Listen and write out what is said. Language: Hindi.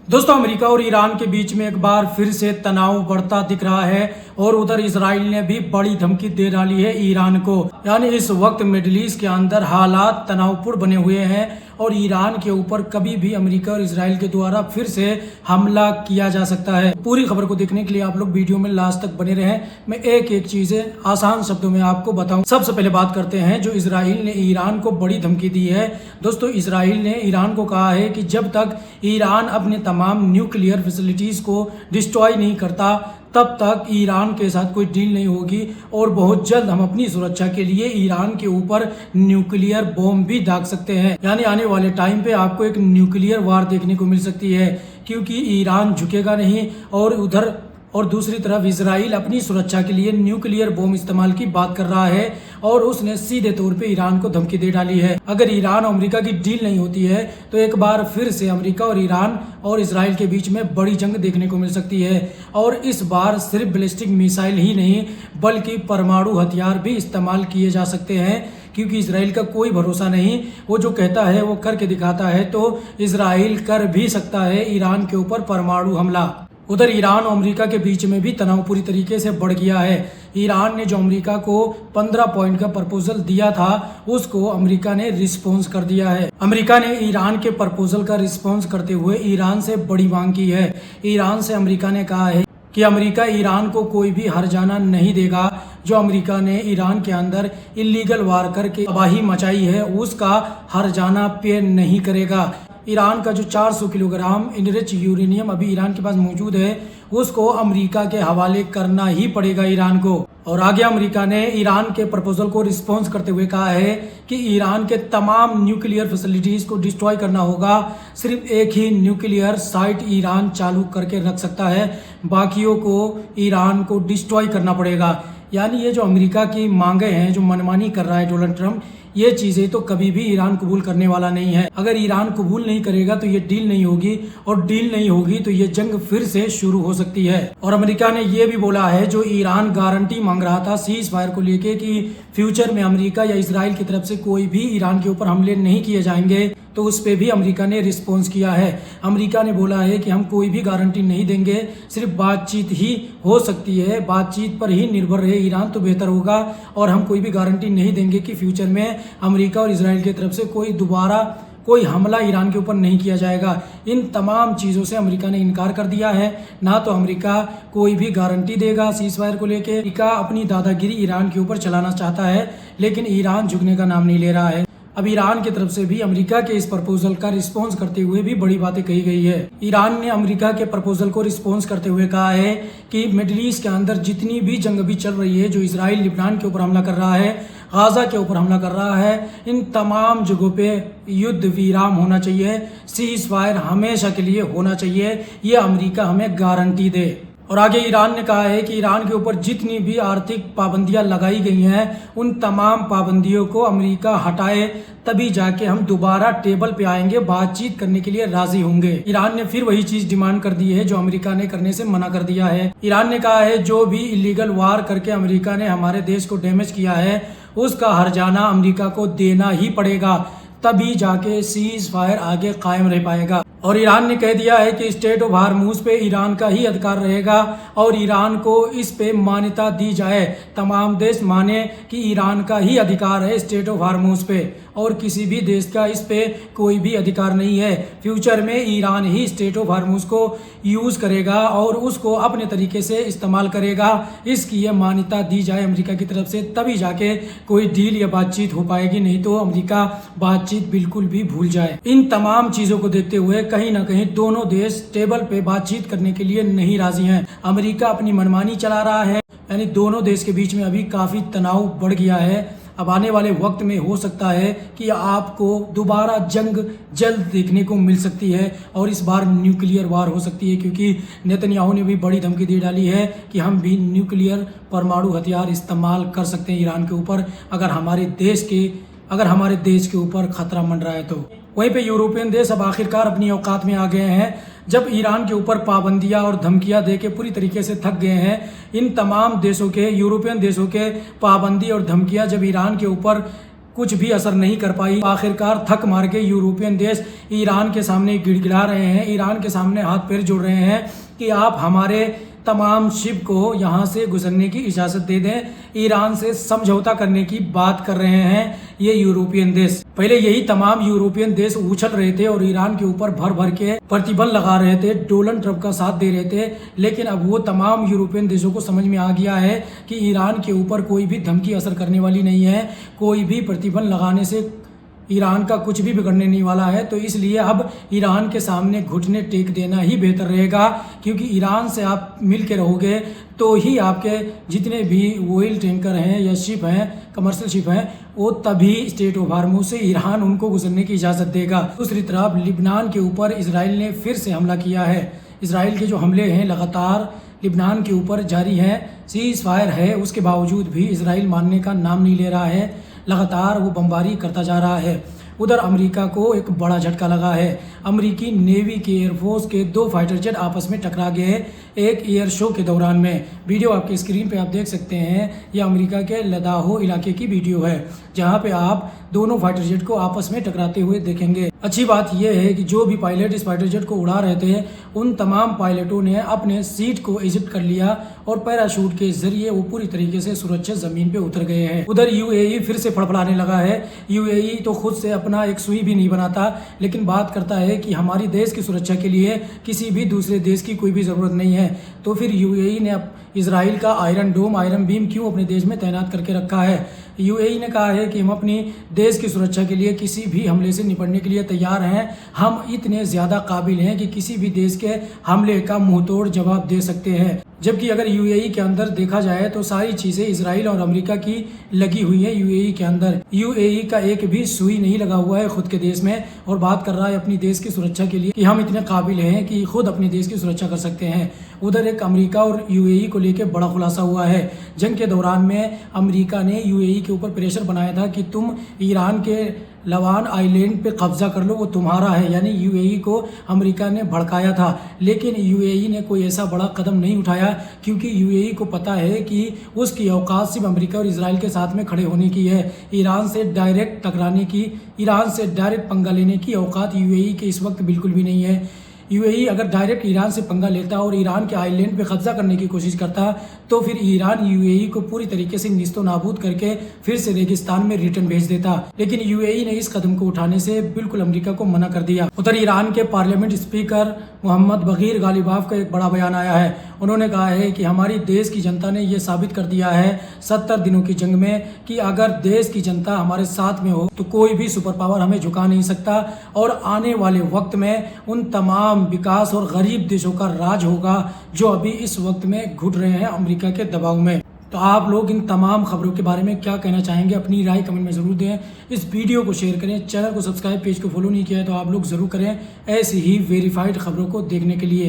दोस्तों, अमेरिका और ईरान के बीच में एक बार फिर से तनाव बढ़ता दिख रहा है और उधर इसराइल ने भी बड़ी धमकी दे डाली है ईरान को। यानी इस वक्त मिडिल ईस्ट के अंदर हालात तनावपूर्ण बने हुए हैं और ईरान के ऊपर कभी भी अमेरिका और इसराइल के द्वारा फिर से हमला किया जा सकता है। पूरी खबर को देखने के लिए आप लोग वीडियो में लास्ट तक बने रहें। मैं एक एक चीजें आसान शब्दों में आपको बताऊं। सबसे पहले बात करते हैं जो इसराइल ने ईरान को बड़ी धमकी दी है। दोस्तों, इसराइल ने ईरान को कहा है कि जब तक ईरान अपने तमाम न्यूक्लियर फैसिलिटीज को डिस्ट्रॉय नहीं करता तब तक ईरान के साथ कोई डील नहीं होगी और बहुत जल्द हम अपनी सुरक्षा के लिए ईरान के ऊपर न्यूक्लियर बॉम्ब भी दाग सकते हैं। यानी आने वाले टाइम पे आपको एक न्यूक्लियर वार देखने को मिल सकती है, क्योंकि ईरान झुकेगा नहीं और दूसरी तरफ इसराइल अपनी सुरक्षा के लिए न्यूक्लियर बॉम्ब इस्तेमाल की बात कर रहा है और उसने सीधे तौर पे ईरान को धमकी दे डाली है। अगर ईरान और अमेरिका की डील नहीं होती है तो एक बार फिर से अमेरिका और ईरान और इसराइल के बीच में बड़ी जंग देखने को मिल सकती है और इस बार सिर्फ बैलिस्टिक मिसाइल ही नहीं बल्कि परमाणु हथियार भी इस्तेमाल किए जा सकते हैं, क्योंकि इसराइल का कोई भरोसा नहीं। वो जो कहता है वो करके दिखाता है, तो इसराइल कर भी सकता है ईरान के ऊपर परमाणु हमला। उधर ईरान और अमेरिका के बीच में भी तनाव पूरी तरीके से बढ़ गया है। ईरान ने जो अमेरिका को 15 पॉइंट का प्रपोजल दिया था उसको अमेरिका ने रिस्पॉन्स कर दिया है। अमेरिका ने ईरान के प्रपोजल का रिस्पॉन्स करते हुए ईरान से बड़ी मांग की है। ईरान से अमेरिका ने कहा है कि अमेरिका ईरान को कोई भी हर्जाना नहीं देगा। जो अमेरिका ने ईरान के अंदर इलीगल वार करके तबाही मचाई है उसका हर्जाना पे नहीं करेगा। ईरान का जो 400 किलोग्राम इनरिच यूरेनियम अभी ईरान के पास मौजूद है उसको अमेरिका के हवाले करना ही पड़ेगा ईरान को। और आगे अमेरिका ने ईरान के प्रपोजल को रिस्पॉन्स करते हुए कहा है कि ईरान के तमाम न्यूक्लियर फैसिलिटीज को डिस्ट्रॉय करना होगा। सिर्फ एक ही न्यूक्लियर साइट ईरान चालू करके रख सकता है, बाकियों को ईरान को डिस्ट्रॉय करना पड़ेगा। यानी ये जो अमेरिका की मांगे हैं, जो मनमानी कर रहा है डोनाल्ड ट्रंप, ये चीजें तो कभी भी ईरान कबूल करने वाला नहीं है। अगर ईरान कबूल नहीं करेगा तो ये डील नहीं होगी और डील नहीं होगी तो ये जंग फिर से शुरू हो सकती है। और अमेरिका ने ये भी बोला है, जो ईरान गारंटी मांग रहा था सीज फायर को लेके कि फ्यूचर में अमेरिका या इसराइल की तरफ से कोई भी ईरान के ऊपर हमले नहीं किए जाएंगे, तो उस पे भी अमेरिका ने रिस्पॉन्स किया है। अमेरिका ने बोला है कि हम कोई भी गारंटी नहीं देंगे, सिर्फ बातचीत ही हो सकती है, बातचीत पर ही निर्भर रहे ईरान तो बेहतर होगा और हम कोई भी गारंटी नहीं देंगे कि फ्यूचर में अमेरिका और इसराइल की तरफ से कोई हमला ईरान के ऊपर नहीं किया जाएगा। इन तमाम चीज़ों से अमेरिका ने इनकार कर दिया है। ना तो अमेरिका कोई भी गारंटी देगा सीज फायर को लेके। अमेरिका अपनी दादागिरी ईरान के ऊपर चलाना चाहता है, लेकिन ईरान झुकने का नाम नहीं ले रहा है। अब ईरान की तरफ से भी अमेरिका के इस प्रपोजल का रिस्पॉन्स करते हुए भी बड़ी बातें कही गई है। ईरान ने अमेरिका के प्रपोजल को रिस्पॉन्स करते हुए कहा है कि मिडिल ईस्ट के अंदर जितनी भी जंग अभी चल रही है, जो इसराइल लिबनान के ऊपर हमला कर रहा है, गाजा के ऊपर हमला कर रहा है, इन तमाम जगहों पे युद्ध विराम होना चाहिए, सीज फायर हमेशा के लिए होना चाहिए। ये अमेरिका हमें गारंटी दे। और आगे ईरान ने कहा है कि ईरान के ऊपर जितनी भी आर्थिक पाबंदियां लगाई गई हैं उन तमाम पाबंदियों को अमेरिका हटाए, तभी जाके हम दोबारा टेबल पे आएंगे, बातचीत करने के लिए राजी होंगे। ईरान ने फिर वही चीज डिमांड कर दी है जो अमेरिका ने करने से मना कर दिया है। ईरान ने कहा है जो भी इलीगल वार करके अमेरिका ने हमारे देश को डैमेज किया है उसका हर्जाना अमेरिका को देना ही पड़ेगा, तभी जाके सीज फायर आगे कायम रह पाएगा। और ईरान ने कह दिया है कि स्टेट ऑफ हार्मूज पे ईरान का ही अधिकार रहेगा और ईरान को इस पे मान्यता दी जाए, तमाम देश माने कि ईरान का ही अधिकार है स्टेट ऑफ हार्मूज पे और किसी भी देश का इस पे कोई भी अधिकार नहीं है। फ्यूचर में Iran he state of Hormuz को यूज करेगा और उसको अपने तरीके से इस्तेमाल करेगा। इसकी यह मान्यता दी जाए अमेरिका की तरफ से, तभी जाके कोई डील या बातचीत हो पाएगी, नहीं तो अमेरिका बातचीत बिल्कुल भी भूल जाए। इन तमाम चीजों को देखते हुए कहीं ना कहीं दोनों देश टेबल पे बातचीत करने के लिए नहीं राजी हैं। अमेरिका अपनी मनमानी चला रहा है, यानी दोनों देश के बीच में अभी काफी तनाव बढ़ गया है। अब आने वाले वक्त में हो सकता है कि आपको दोबारा जंग जल्द देखने को मिल सकती है और इस बार न्यूक्लियर वार हो सकती है, क्योंकि नेतन्याहू ने भी बड़ी धमकी दे डाली है कि हम भी न्यूक्लियर परमाणु हथियार इस्तेमाल कर सकते हैं ईरान के ऊपर अगर हमारे देश के ऊपर खतरा मंडरा है तो। वहीं पे यूरोपियन देश अब आखिरकार अपनी औकात में आ गए हैं, जब ईरान के ऊपर पाबंदियां और धमकियां देके पूरी तरीके से थक गए हैं। इन तमाम देशों के, यूरोपियन देशों के पाबंदी और धमकियां जब ईरान के ऊपर कुछ भी असर नहीं कर पाई। आखिरकार थक मार के यूरोपियन देश ईरान के सामने गिड़गिड़ा रहे हैं, ईरान के सामने हाथ पैर जोड़ रहे हैं कि आप हमारे तमाम शिप को यहाँ से गुजरने की इजाज़त दे दें। ईरान से समझौता करने की बात कर रहे हैं ये यूरोपियन देश। पहले यही तमाम यूरोपियन देश उछल रहे थे और ईरान के ऊपर भर भर के प्रतिबंध लगा रहे थे, डोनाल्ड ट्रंप का साथ दे रहे थे। लेकिन अब वो तमाम यूरोपियन देशों को समझ में आ गया है कि ईरान के ऊपर कोई भी धमकी असर करने वाली नहीं है, कोई भी प्रतिबंध लगाने से ईरान का कुछ भी बिगड़ने नहीं वाला है। तो इसलिए अब ईरान के सामने घुटने टेक देना ही बेहतर रहेगा, क्योंकि ईरान से आप मिल के रहोगे तो ही आपके जितने भी ऑयल टैंकर हैं या शिप हैं, कमर्शियल शिप हैं, वो तभी स्टेट ऑफ हार्मुज से ईरान उनको गुजरने की इजाज़त देगा। दूसरी तरफ लिबनान के ऊपर इसराइल ने फिर से हमला किया है। इसराइल के जो हमले हैं लगातार लिबनान के ऊपर जारी हैं। सीज़ फायर है, उसके बावजूद भी इसराइल मानने का नाम नहीं ले रहा है, लगातार वो बमबारी करता जा रहा है। उधर अमेरिका को एक बड़ा झटका लगा है। अमेरिकी नेवी के एयरफोर्स के 2 फाइटर जेट आपस में टकरा गए एक एयर शो के दौरान में। वीडियो आपके स्क्रीन पे आप देख सकते हैं, यह अमेरिका के लदाहो इलाके की वीडियो है, जहां पे आप दोनों फाइटर जेट को आपस में टकराते हुए देखेंगे। अच्छी बात यह है कि जो भी पायलट इस फाइटर जेट को उड़ा रहे थे, उन तमाम पायलटों ने अपने सीट को एग्जिट कर लिया और पैराशूट के जरिए वो पूरी तरीके से सुरक्षित जमीन पे उतर गए हैं। उधर यूएई फिर से फड़फड़ाने लगा है। यूएई तो खुद से अपना एक सुई भी नहीं बनाता, लेकिन बात करता है कि हमारी देश की सुरक्षा के लिए किसी भी दूसरे देश की कोई भी ज़रूरत नहीं है। तो फिर यूएई ने इजराइल का आयरन डोम, आयरन बीम क्यों अपने देश में तैनात करके रखा है? यूएई ने कहा है कि हम अपनी देश की सुरक्षा के लिए किसी भी हमले से निपटने के लिए तैयार हैं। हम इतने ज़्यादा काबिल हैं कि किसी भी देश के हमले का मुंहतोड़ जवाब दे सकते हैं। जबकि अगर यूएई के अंदर देखा जाए तो सारी चीज़ें इसराइल और अमेरिका की लगी हुई है। यूएई के अंदर यूएई का एक भी सुई नहीं लगा हुआ है खुद के देश में, और बात कर रहा है अपनी देश की सुरक्षा के लिए कि हम इतने काबिल हैं कि खुद अपने देश की सुरक्षा कर सकते हैं। उधर एक अमेरिका और यूएई को लेकर बड़ा खुलासा हुआ है। जंग के दौरान में अमेरिका ने यूएई के ऊपर प्रेशर बनाया था कि तुम ईरान के लवान आइलैंड पे कब्जा कर लो, वो तुम्हारा है। यानी यूएई को अमेरिका ने भड़काया था, लेकिन यूएई ने कोई ऐसा बड़ा कदम नहीं उठाया, क्योंकि यूएई को पता है कि उसकी औकात सिर्फ अमेरिका और इजराइल के साथ में खड़े होने की है। ईरान से डायरेक्ट टकराने की, ईरान से डायरेक्ट पंगा लेने की औकात यूएई के इस वक्त बिल्कुल भी नहीं है। यूएई अगर डायरेक्ट ईरान से पंगा लेता और ईरान के आइलैंड पे कब्जा करने की कोशिश करता, तो फिर ईरान यूएई को पूरी तरीके से निस्तो नाबूद करके फिर से रेगिस्तान में रिटर्न भेज देता। लेकिन यूएई ने इस कदम को उठाने से बिल्कुल अमेरिका को मना कर दिया। उधर ईरान के पार्लियामेंट स्पीकर मोहम्मद बगीर गालिबाफ का एक बड़ा बयान आया है। उन्होंने कहा है कि हमारी देश की जनता ने यह साबित कर दिया है 70 दिनों की जंग में कि अगर देश की जनता हमारे साथ में हो तो कोई भी सुपर पावर हमें झुका नहीं सकता, और आने वाले वक्त में उन तमाम विकास और गरीब देशों का राज होगा जो अभी इस वक्त में घुट रहे हैं अमेरिका के दबाव में। तो आप लोग इन तमाम खबरों के बारे में क्या कहना चाहेंगे? अपनी राय कमेंट में ज़रूर दें। इस वीडियो को शेयर करें, चैनल को सब्सक्राइब, पेज को फॉलो नहीं किया है तो आप लोग ज़रूर करें ऐसी ही वेरीफाइड खबरों को देखने के लिए।